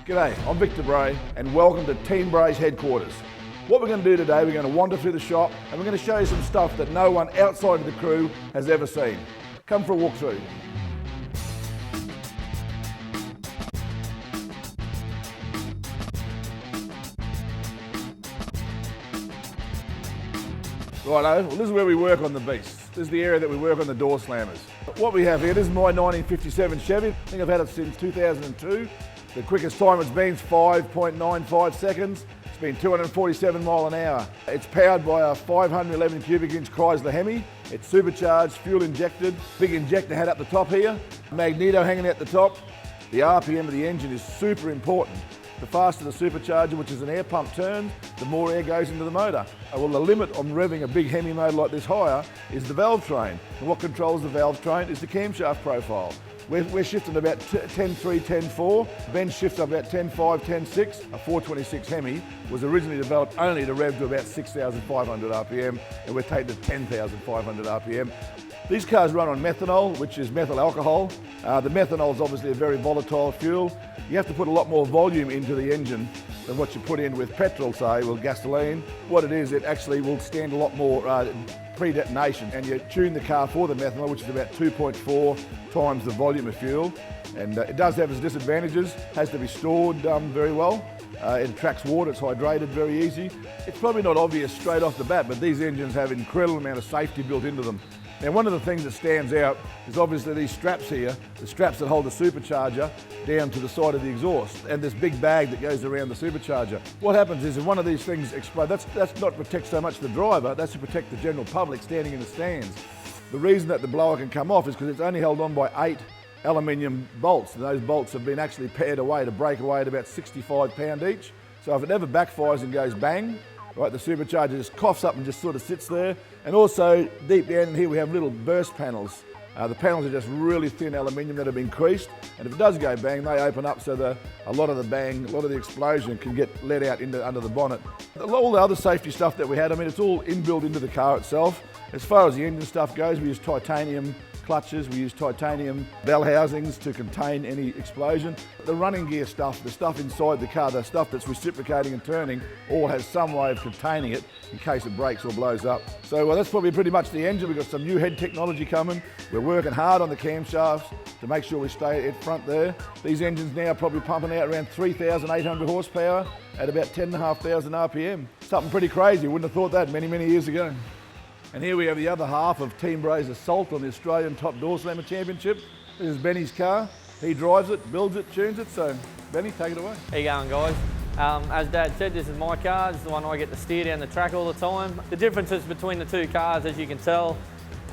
G'day, I'm Victor Bray and welcome to Team Bray's headquarters. What we're going to do today, we're going to wander through the shop and we're going to show you some stuff that no one outside of the crew has ever seen. Come for a walk through. Righto, well this is where we work on the beasts. This is the area that we work on the Doorslammers. What we have here, this is my 1957 Chevy. I think I've had it since 2002. The quickest time it's been is 5.95 seconds. It's been 247 mile an hour. It's powered by a 511 cubic inch Chrysler Hemi. It's supercharged, fuel injected, big injector head up the top here, magneto hanging out the top. The RPM of the engine is super important. The faster the supercharger, which is an air pump, turns, the more air goes into the motor. Well, the limit on revving a big Hemi motor like this higher is the valve train. And what controls the valve train is the camshaft profile. We're shifting about 10.3, 10.4. Ben shifts up about 10.5, 10.6. A 426 Hemi was originally developed only to rev to about 6,500 RPM, and we're taking to 10,500 RPM. These cars run on methanol, which is methyl alcohol. The methanol is obviously a very volatile fuel. You have to put a lot more volume into the engine than what you put in with petrol, say, with gasoline. What it is, it actually will stand a lot more pre-detonation, and you tune the car for the methanol, which is about 2.4 times the volume of fuel. And it does have its disadvantages. Has to be stored very well. It attracts water, it's hydrated very easy. It's probably not obvious straight off the bat, but these engines have an incredible amount of safety built into them. Now, one of the things that stands out is obviously these straps here, the straps that hold the supercharger down to the side of the exhaust, and this big bag that goes around the supercharger. What happens is if one of these things explodes, that's not to protect so much the driver, that's to protect the general public standing in the stands. The reason that the blower can come off is because it's only held on by 8 aluminium bolts, and those bolts have been actually pared away to break away at about 65 pound each. So if it ever backfires and goes bang, right, the supercharger just coughs up and just sort of sits there. And also deep down in here we have little burst panels. The panels are just really thin aluminium that have been creased, and if it does go bang, they open up so a lot of the bang, a lot of the explosion can get let out under the bonnet. All the other safety stuff that we had, I mean, it's all inbuilt into the car itself. As far as the engine stuff goes, we use titanium clutches, we use titanium bell housings to contain any explosion. The running gear stuff, the stuff inside the car, the stuff that's reciprocating and turning, all has some way of containing it in case it breaks or blows up. So that's probably pretty much the engine. We've got some new head technology coming. We're working hard on the camshafts to make sure we stay at front there. These engines now are probably pumping out around 3,800 horsepower at about 10,500 RPM. Something pretty crazy. Wouldn't have thought that many, many years ago. And here we have the other half of Team Bray's assault on the Australian Top Doorslammer Championship. This is Benny's car. He drives it, builds it, tunes it. So, Benny, take it away. How you going, guys? As Dad said, this is my car. This is the one I get to steer down the track all the time. The differences between the two cars, as you can tell,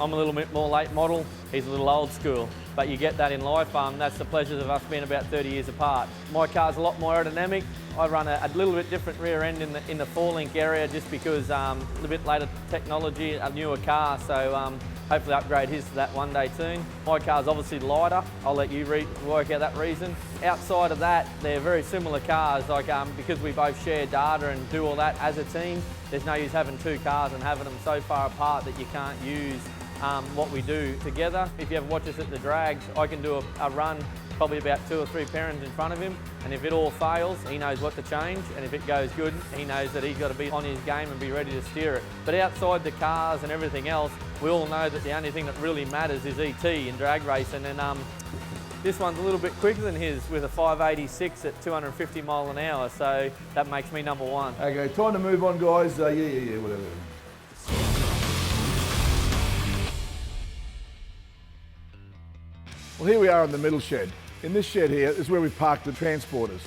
I'm a little bit more late model. He's a little old school. But you get that in life. That's the pleasures of us being about 30 years apart. My car's a lot more aerodynamic. I run a little bit different rear end in the 4-link area just because a little bit later technology, a newer car. So hopefully upgrade his to that one day soon. My car's obviously lighter. I'll let you work out that reason. Outside of that, they're very similar cars. Like because we both share data and do all that as a team, there's no use having two cars and having them so far apart that you can't use what we do together. If you ever watch us at the drags, I can do a run probably about 2 or 3 parents in front of him, and if it all fails, he knows what to change, and if it goes good, he knows that he's got to be on his game and be ready to steer it. But outside the cars and everything else, we all know that the only thing that really matters is ET in drag racing, and this one's a little bit quicker than his with a 586 at 250 mile an hour, so that makes me number one. Okay, time to move on, guys. Yeah, whatever. Well, here we are in the middle shed. In this shed here is where we park the transporters.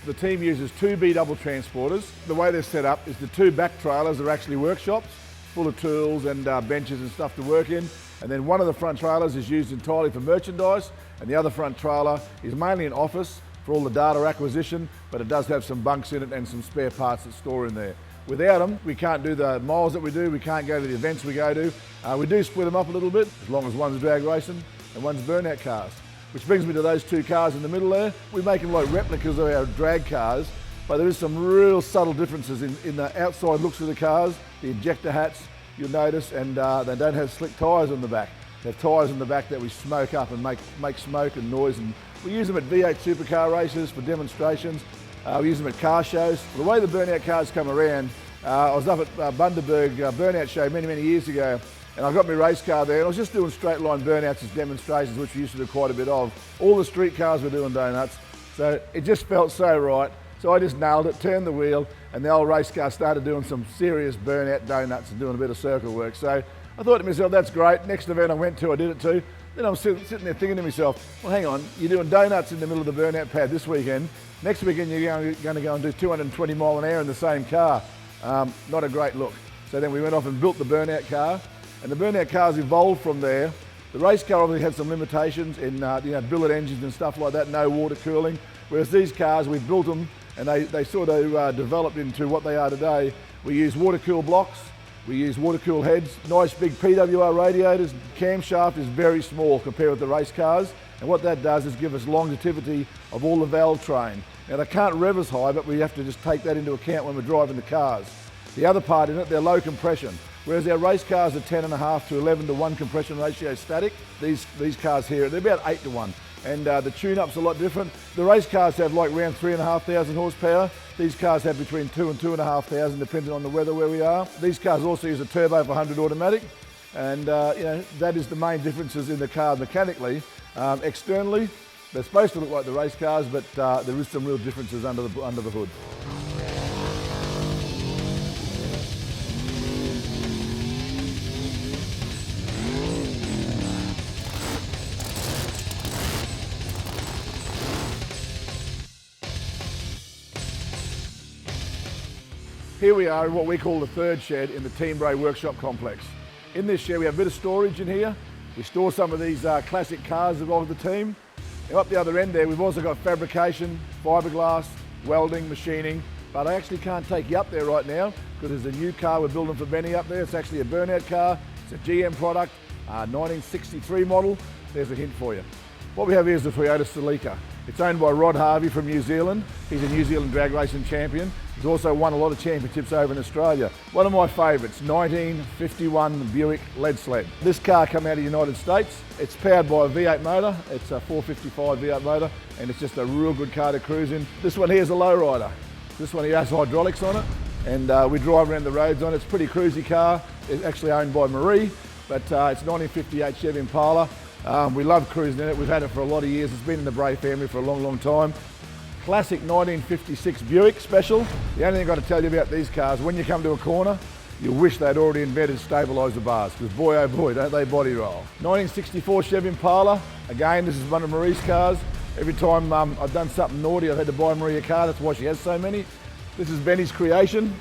The team uses 2 B-double transporters. The way they're set up is the 2 back trailers are actually workshops, full of tools and benches and stuff to work in. And then one of the front trailers is used entirely for merchandise, and the other front trailer is mainly an office for all the data acquisition, but it does have some bunks in it and some spare parts that store in there. Without them, we can't do the miles that we do, we can't go to the events we go to. We do split them up a little bit, as long as one's drag racing and one's burnout cars. Which brings me to those 2 cars in the middle there. We make them like replicas of our drag cars, but there is some real subtle differences in the outside looks of the cars, the ejector hats, you'll notice, and they don't have slick tyres on the back. They have tyres in the back that we smoke up and make smoke and noise, and we use them at V8 supercar races for demonstrations. We use them at car shows. The way the burnout cars come around, I was up at Bundaberg burnout show many years ago, and I got my race car there, and I was just doing straight line burnouts as demonstrations, which we used to do quite a bit of. All the street cars were doing donuts, so it just felt so right. So I just nailed it, turned the wheel, and the old race car started doing some serious burnout donuts and doing a bit of circle work. So I thought to myself, that's great. Next event I went to, I did it too. Then I'm sitting there thinking to myself, well, hang on, you're doing donuts in the middle of the burnout pad this weekend. Next weekend you're going to go and do 220 mile an hour in the same car. Not a great look. So then we went off and built the burnout car, and the burnout cars evolved from there. The race car obviously had some limitations in billet engines and stuff like that, no water cooling. Whereas these cars, we built them and they sort of developed into what they are today. We use water-cooled blocks, we use water-cooled heads, nice big PWR radiators. Camshaft is very small compared with the race cars, and what that does is give us longevity of all the valve train. Now they can't rev as high, but we have to just take that into account when we're driving the cars. The other part in it, they're low compression. Whereas our race cars are 10.5 to 11 to 1 compression ratio static, these cars here, they're about 8 to 1. And the tune-up's a lot different. The race cars have like around 3,500 horsepower. These cars have between 2 and 2,500 depending on the weather where we are. These cars also use a turbo for 100 automatic. And that is the main differences in the car mechanically. Externally, they're supposed to look like the race cars, but there is some real differences under the hood. Here we are in what we call the third shed in the Ben Bray workshop complex. In this shed we have a bit of storage in here. We store some of these classic cars of the team. And up the other end there we've also got fabrication, fiberglass, welding, machining, but I actually can't take you up there right now because there's a new car we're building for Benny up there. It's actually a burnout car, it's a GM product, 1963 model. There's a hint for you. What we have here is the Toyota Celica. It's owned by Rod Harvey from New Zealand. He's a New Zealand drag racing champion. He's also won a lot of championships over in Australia. One of my favourites, 1951 Buick lead sled. This car came out of the United States. It's powered by a V8 motor. It's a 455 V8 motor, and it's just a real good car to cruise in. This one here is a lowrider. This one here has hydraulics on it, and we drive around the roads on it. It's a pretty cruisy car. It's actually owned by Marie, but it's 1958 Chevy Impala. We love cruising in it. We've had it for a lot of years. It's been in the Bray family for a long time. Classic 1956 Buick Special. The only thing I've got to tell you about these cars, when you come to a corner, you wish they'd already invented stabiliser bars, because boy oh boy, don't they body roll. 1964 Chevy Impala. Again, this is one of Marie's cars. Every time I've done something naughty, I've had to buy Marie a car. That's why she has so many. This is Benny's creation.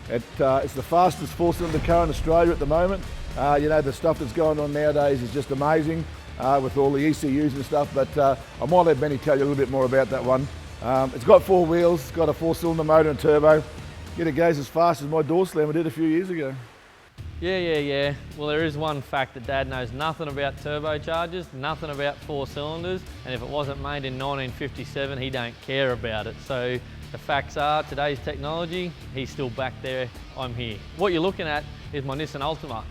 It's the fastest four-cylinder car in Australia at the moment. The stuff that's going on nowadays is just amazing with all the ECUs and stuff, but I might let Benny tell you a little bit more about that one. It's got 4 wheels, it's got a 4-cylinder motor and turbo. Yet it goes as fast as my Doorslammer did a few years ago. Yeah. Well, there is one fact that Dad knows nothing about turbochargers, nothing about 4 cylinders, and if it wasn't made in 1957, he don't care about it. So the facts are, today's technology, he's still back there, I'm here. What you're looking at is my Nissan Altima.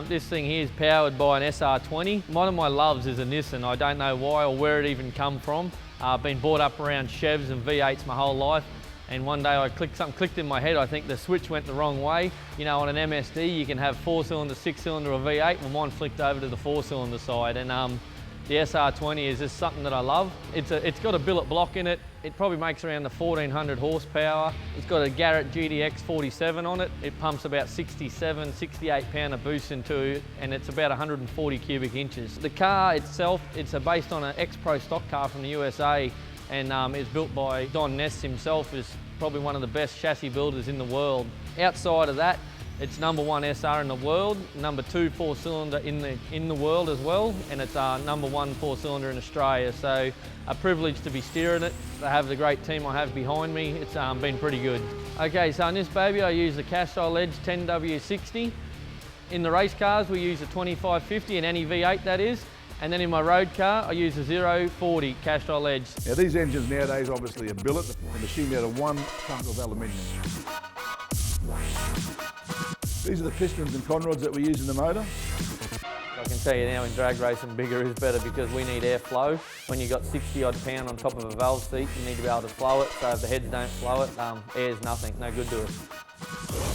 This thing here is powered by an SR20. One of my loves is a Nissan. I don't know why or where it even come from. I've been brought up around Chevs and V8s my whole life, and one day something clicked in my head. I think the switch went the wrong way. You know, on an MSD you can have 4-cylinder, 6-cylinder or V8, and mine flicked over to the 4-cylinder side. And the SR20 is just something that I love. It's got a billet block in it. It probably makes around the 1400 horsepower. It's got a Garrett GDX 47 on it. It pumps about 67, 68 pound of boost into it, and it's about 140 cubic inches. The car itself, it's based on an ex-pro stock car from the USA, and is built by Don Ness himself, who's probably one of the best chassis builders in the world. Outside of that, it's #1 SR in the world, #2 4-cylinder in the world as well, and it's #1 4-cylinder in Australia. So a privilege to be steering it, to have the great team I have behind me. It's been pretty good. Okay, so in this baby I use the Castrol Edge 10W60. In the race cars we use a 2550 in any V8 that is, and then in my road car I use a 040 Castrol Edge. Now these engines nowadays obviously are billet, a machine out of 1 chunk of aluminium. These are the pistons and conrods that we use in the motor. I can tell you now, in drag racing, bigger is better because we need airflow. When you've got 60 odd pound on top of a valve seat, you need to be able to flow it. So if the heads don't flow it, air's nothing, no good to it.